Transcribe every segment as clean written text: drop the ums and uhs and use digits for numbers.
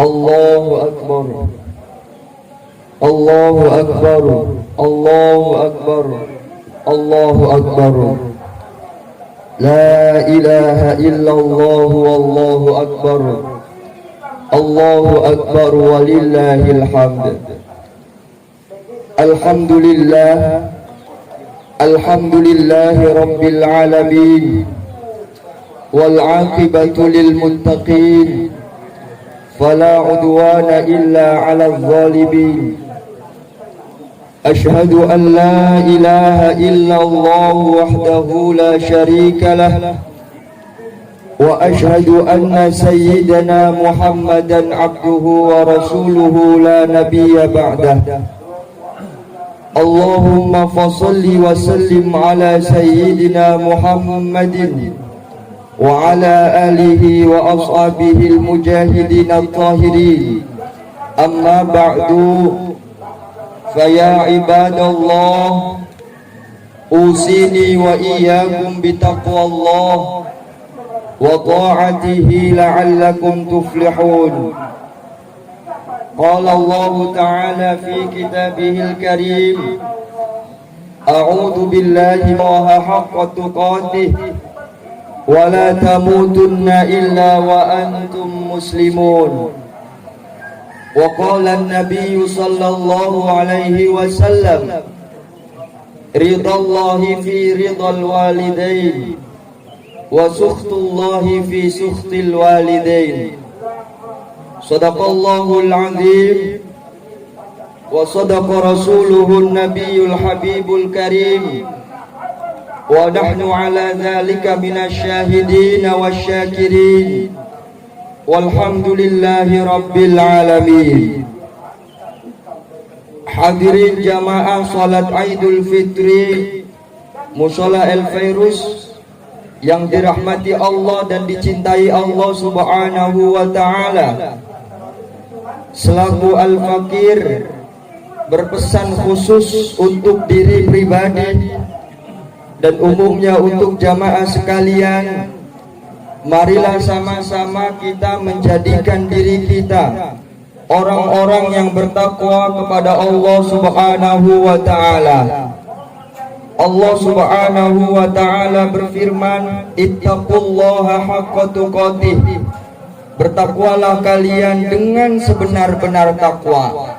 Allahu Akbar, Allahu Akbar, Allahu Akbar, Allahu Akbar. La ilaha illallah wallahu akbar, Allahu Akbar walillahil hamd. Alhamdulillah, alhamdulillahi rabbil alamin, wal aqibatu lil muttaqin, fala udwana illa 'alal zalimin. Ashhadu an la ilaha illallah wahdahu la syarika lah, wa ashhadu anna sayyidana Muhammadan abduhu wa rasuluhu la nabiyya ba'dah. Allahumma fasalli wa sallim ala sayyidina Muhammadin wa ala alihi wa ashabihi al-mujahidin at-tahirin. Amma ba'du, faya ibadallah, usini wa iyyakum bitaqwallah wa ta'atihi la'allakum tuflihun. Qala Allah ta'ala fi kitabihil karim, a'udzu billahi wa haqqa tuqatih wa la tamutunna illa wa antum muslimun. Wa qala an-nabiy sallallahu alaihi wasallam, ridallahi fi ridal walidain wa sukhtullahi fi sukhtil walidain. Sadaqallahul azim wa sadaqa rasuluhun nabiyyul habibul karim, wa nahnu ala dhalika minasyahidin wasyakirin, walhamdulillahi rabbil alamin. Hadirin jamaah salat Idul Fitri Mushola El Fairuz yang dirahmati Allah dan dicintai Allah Subhanahu wa ta'ala. Selaku Al-Fakir berpesan khusus untuk diri pribadi dan umumnya untuk jamaah sekalian, marilah sama-sama kita menjadikan diri kita orang-orang yang bertakwa kepada Allah Subhanahu wa ta'ala. Allah Subhanahu wa ta'ala berfirman, ittaqullaha haqqa tuqatih, bertakwalah kalian dengan sebenar-benar takwa.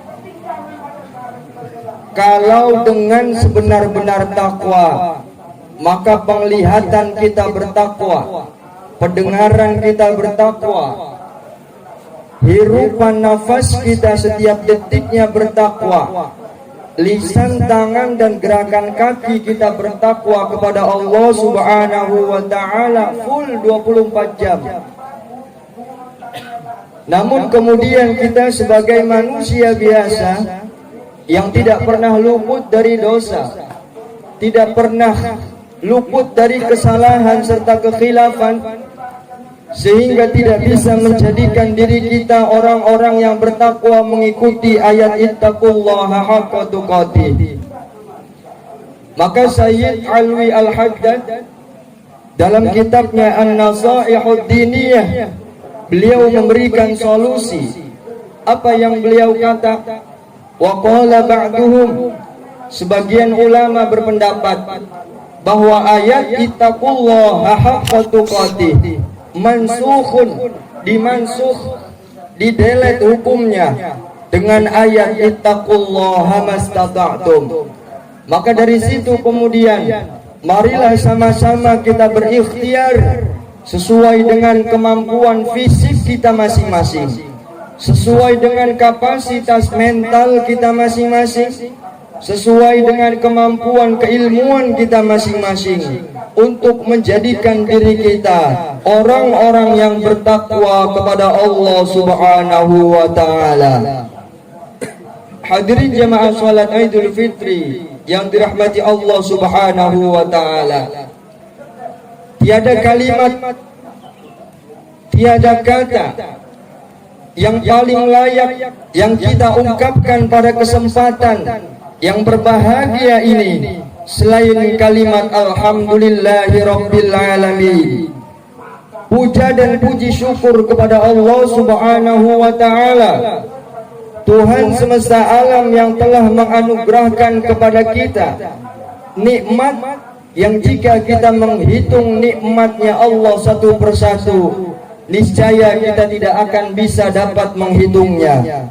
Kalau dengan sebenar-benar takwa, maka penglihatan kita bertakwa, pendengaran kita bertakwa, hirupan nafas kita setiap detiknya bertakwa, lisan, tangan dan gerakan kaki kita bertakwa kepada Allah Subhanahu wa ta'ala full 24 jam. Namun kemudian kita sebagai manusia biasa yang tidak pernah luput dari dosa, tidak pernah luput dari kesalahan serta kekhilafan, sehingga tidak bisa menjadikan diri kita orang-orang yang bertakwa mengikuti ayat ittaqullaha haqqa tuqatih. Maka Sayyid Alwi Al-Haddad dalam kitabnya An-Nasaihud Diniyah, beliau memberikan solusi. Apa yang beliau kata? Wa qala ba'duhum, sebagian ulama berpendapat bahwa ayat ittaqullaha haqqa tuqatih mansukhun, dimansuh, didelet hukumnya dengan ayat ittaqullaha mastata'tum. Maka dari situ kemudian marilah sama-sama kita berikhtiar sesuai dengan kemampuan fisik kita masing-masing, sesuai dengan kapasitas mental kita masing-masing, sesuai dengan kemampuan keilmuan kita masing-masing, untuk menjadikan diri kita orang-orang yang bertakwa kepada Allah Subhanahu wa ta'ala. Hadirin jamaah salat Idul Fitri yang dirahmati Allah Subhanahu wa ta'ala, tiada kalimat, tiada kata yang paling layak yang kita ungkapkan pada kesempatan yang berbahagia ini selain kalimat alhamdulillahi rabbil alamin. puja dan puji syukur kepada Allah Subhanahu wa Ta'ala, Tuhan semesta alam yang telah menganugerahkan kepada kita nikmat yang jika kita menghitung nikmatnya Allah satu persatu, niscaya kita tidak akan bisa dapat menghitungnya.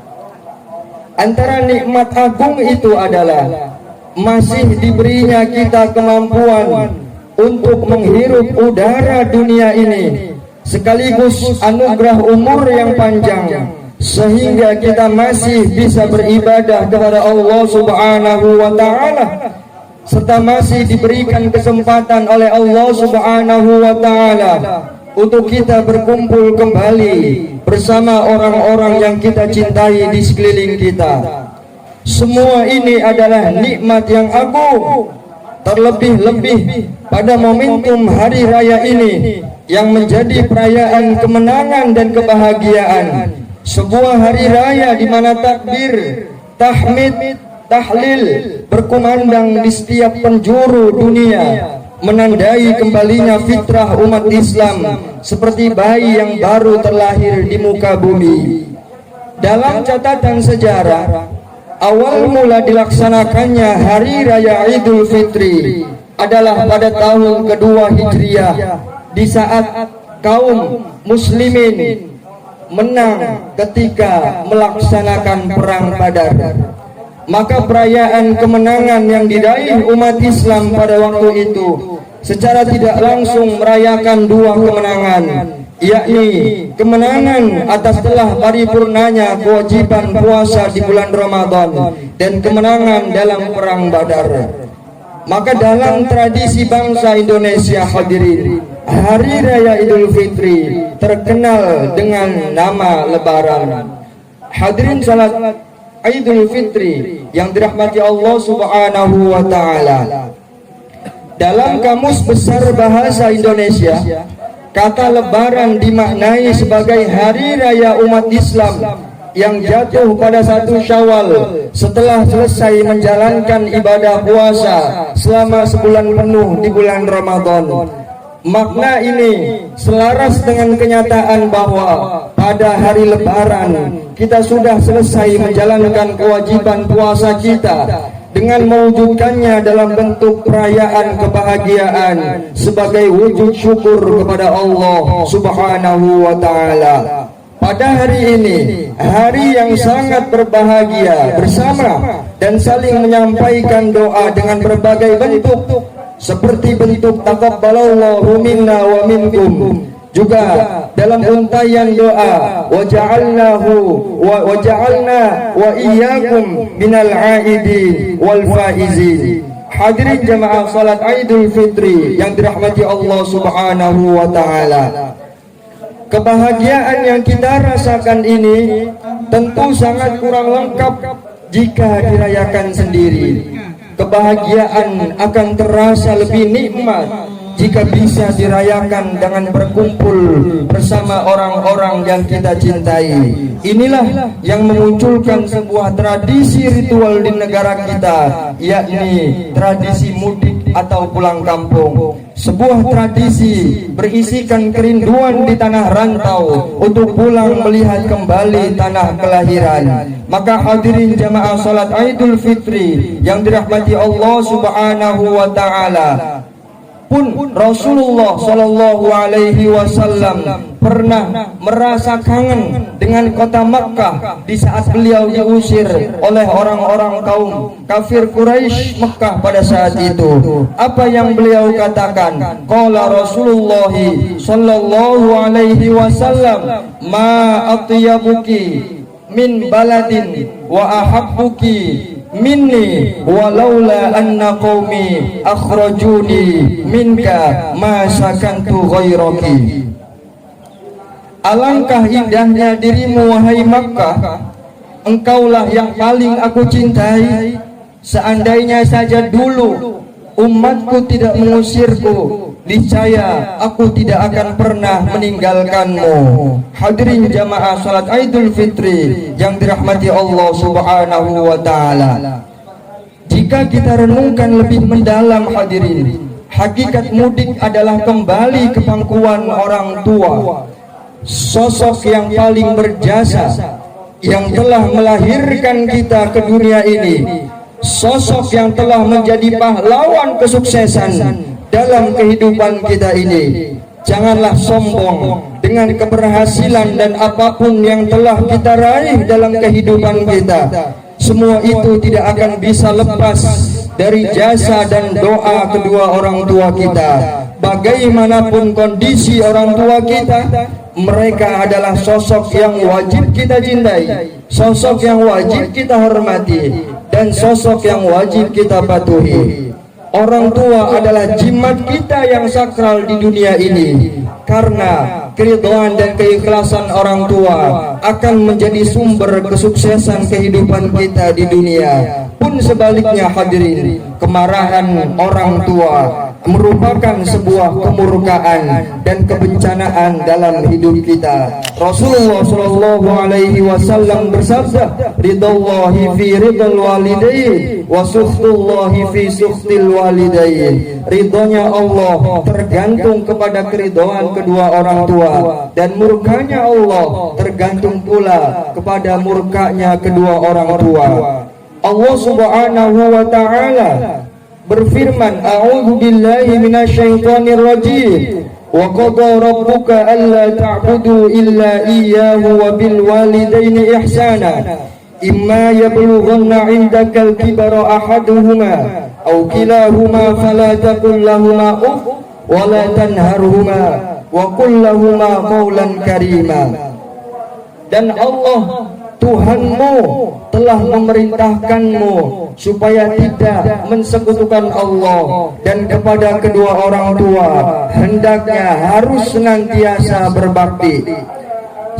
Antara nikmat agung itu adalah masih diberinya kita kemampuan untuk menghirup udara dunia ini, sekaligus anugerah umur yang panjang, sehingga kita masih bisa beribadah kepada Allah Subhanahu wa Ta'ala, serta masih diberikan kesempatan oleh Allah Subhanahu wa Ta'ala untuk kita berkumpul kembali bersama orang-orang yang kita cintai di sekeliling kita. Semua ini adalah nikmat yang agung, terlebih-lebih pada momentum hari raya ini yang menjadi perayaan kemenangan dan kebahagiaan. Sebuah hari raya di mana takbir, tahmid, tahlil berkumandang di setiap penjuru dunia, menandai kembalinya fitrah umat Islam seperti bayi yang baru terlahir di muka bumi. Dalam catatan sejarah, awal mula dilaksanakannya hari raya Idul Fitri adalah pada tahun kedua Hijriah, di saat kaum muslimin menang ketika melaksanakan perang Badar. Maka perayaan kemenangan yang diraih umat Islam pada waktu itu secara tidak langsung merayakan dua kemenangan, yakni kemenangan atas telah paripurnanya kewajiban puasa di bulan Ramadan dan kemenangan dalam perang Badar. Maka dalam tradisi bangsa Indonesia, hadirin, hari raya Idul Fitri terkenal dengan nama Lebaran. Hadirin salat Idul Fitri yang dirahmati Allah Subhanahu wa Ta'ala, dalam Kamus Besar Bahasa Indonesia, kata Lebaran dimaknai sebagai hari raya umat Islam yang jatuh pada 1 Syawal setelah selesai menjalankan ibadah puasa selama sebulan penuh di bulan Ramadan. Makna ini selaras dengan kenyataan bahwa pada hari Lebaran kita sudah selesai menjalankan kewajiban puasa kita dengan mewujudkannya dalam bentuk perayaan kebahagiaan sebagai wujud syukur kepada Allah Subhanahu wa Ta'ala. Pada hari ini, hari yang sangat berbahagia, bersama dan saling menyampaikan doa dengan berbagai bentuk, seperti bentuk taqabbalallahu minna wa minkum, juga dalam untayan doa waja'alna wa iyyakum minal aidin wal faizin. Hadirin jamaah salat Idul Fitri yang dirahmati Allah Subhanahu wa Ta'ala, kebahagiaan yang kita rasakan ini tentu sangat kurang lengkap jika dirayakan sendiri. Kebahagiaan akan terasa lebih nikmat jika bisa dirayakan dengan berkumpul bersama orang-orang yang kita cintai. Inilah yang memunculkan sebuah tradisi ritual di negara kita, yakni tradisi mudik atau pulang kampung. Sebuah tradisi berisikan kerinduan di tanah rantau untuk pulang melihat kembali tanah kelahiran. Maka hadirin jamaah salat Idul Fitri yang dirahmati Allah Subhanahu wa Ta'ala, pun Rasulullah Shallallahu Alaihi Wasallam pernah merasa kangen dengan kota Makkah di saat beliau diusir oleh orang-orang kaum kafir Quraisy Makkah pada saat itu. Apa yang beliau katakan? Qala Rasulullah Shallallahu Alaihi Wasallam, ma atyabuki min baladin wa ahabbuki minni walaula anna qaumi akhrajuni minka ma sakantu ghairaki. Alangkah indahnya dirimu wahai Makkah, engkaulah yang paling aku cintai. Seandainya saja dulu umatku tidak mengusirku, niscaya aku tidak akan pernah meninggalkanmu. Hadirin jamaah salat Idul Fitri yang dirahmati Allah Subhanahu wa Ta'ala, jika kita renungkan lebih mendalam hadirin, Hakikat mudik adalah kembali ke pangkuan orang tua, sosok yang paling berjasa, yang telah melahirkan kita ke dunia ini, sosok yang telah menjadi pahlawan kesuksesan dalam kehidupan kita ini. Janganlah sombong dengan keberhasilan dan apapun yang telah kita raih dalam kehidupan kita. Semua itu tidak akan bisa lepas dari jasa dan doa kedua orang tua kita. Bagaimanapun kondisi orang tua kita, mereka adalah sosok yang wajib kita cintai, sosok yang wajib kita hormati, dan sosok yang wajib kita patuhi. Orang tua adalah jimat kita yang sakral di dunia ini, karena keridhaan dan keikhlasan orang tua akan menjadi sumber kesuksesan kehidupan kita di dunia. Pun sebaliknya hadirin, kemarahan orang tua merupakan sebuah kemurkaan dan kebencanaan dalam hidup kita. Rasulullah Shallallahu Alaihi Wasallam bersabda, "Ridallahi fi ridal walidain, wa sukhtullahi fi sukhtil walidain." Ridhonya Allah tergantung kepada keridhaan kedua orang tua, dan murkanya Allah tergantung pula kepada murkanya kedua orang tua. Allah Subhanahu wa Ta'ala berfirman, "A'udzu billahi minasyaitonir rajim. Wa qada rabbuka alla ta'budu illa iyyahu wa bil walidaini ihsana. Imma yablughanna 'indaka al-kibara ahaduhuma aw kilahuma fala taqul lahumā uff wa la tanharhumā wa qul lahumā qawlan karīmā." Dan Allah Tuhanmu telah memerintahkanmu supaya tidak mensekutukan Allah, dan kepada kedua orang tua hendaknya harus senantiasa berbakti.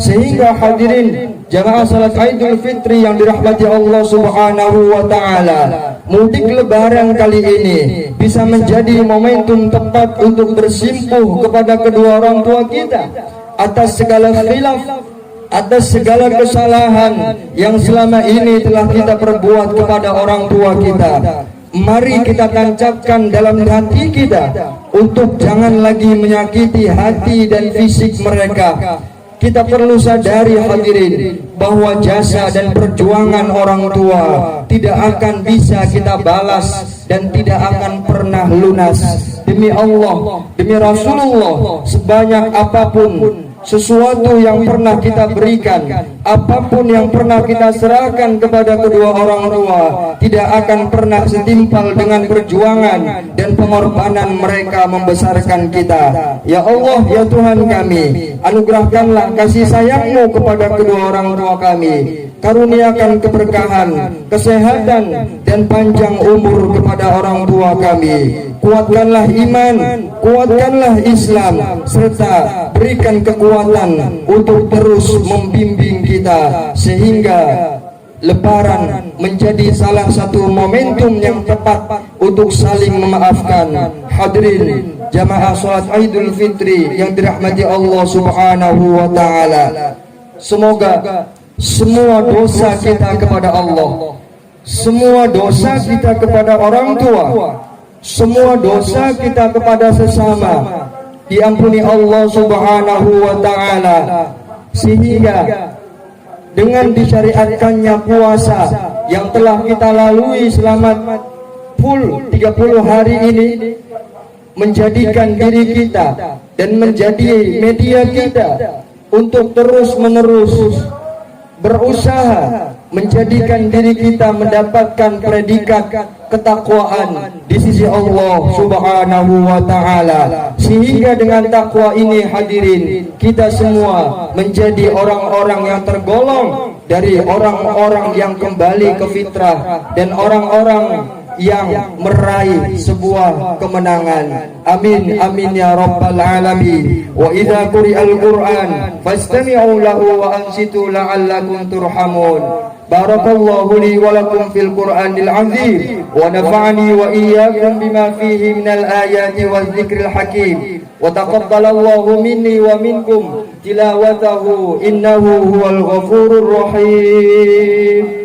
Sehingga hadirin jamaah salat Idul Fitri yang dirahmati Allah Subhanahu wa Ta'ala, mudik lebaran kali ini bisa menjadi momentum tepat untuk bersimpuh kepada kedua orang tua kita atas segala khilaf, atas segala kesalahan yang selama ini telah kita perbuat kepada orang tua kita. Mari kita tancapkan dalam hati kita untuk jangan lagi menyakiti hati dan fisik mereka. Kita perlu sadari hadirin bahwa jasa dan perjuangan orang tua tidak akan bisa kita balas dan tidak akan pernah lunas. Demi Allah, demi Rasulullah, sebanyak apapun sesuatu yang pernah kita berikan, apapun yang pernah kita serahkan kepada kedua orang tua, tidak akan pernah setimpal dengan perjuangan dan pengorbanan mereka membesarkan kita. Ya Allah, ya Tuhan kami, anugerahkanlah kasih sayang-Mu kepada kedua orang tua kami. Karuniakan keberkahan, kesehatan, dan panjang umur kepada orang tua kami. Kuatkanlah iman, kuatkanlah Islam, serta berikan kekuatan untuk terus membimbing kita, sehingga Lebaran menjadi salah satu momentum yang tepat untuk saling memaafkan. Hadirin jamaah salat Idul Fitri yang dirahmati Allah Subhanahu wa Ta'ala, semoga semua dosa kita kepada Allah, semua dosa kita kepada orang tua, semua dosa kita kepada sesama diampuni Allah Subhanahu wa Ta'ala, sehingga dengan disyariatkannya puasa yang telah kita lalui selama full 30 hari ini, menjadikan diri kita dan menjadi media kita untuk terus-menerus berusaha menjadikan diri kita mendapatkan predikat ketakwaan di sisi Allah Subhanahu wa Ta'ala, sehingga dengan takwa ini hadirin kita semua menjadi orang-orang yang tergolong dari orang-orang yang kembali ke fitrah dan orang-orang yang meraih sebuah kemenangan. Amin amin ya rabbal alamin. Wa idza quri'al Qur'an fastami'u lahu wa ansitu la'allakum turhamun. Barakallahu li wa lakum fil Qur'anil azim wa nafa'ani wa iyyakum bima fihi minal ayati waz zikril hakim wa taqabbalallahu minni wa minkum tilawatahu innahu huwal ghafurur rahim.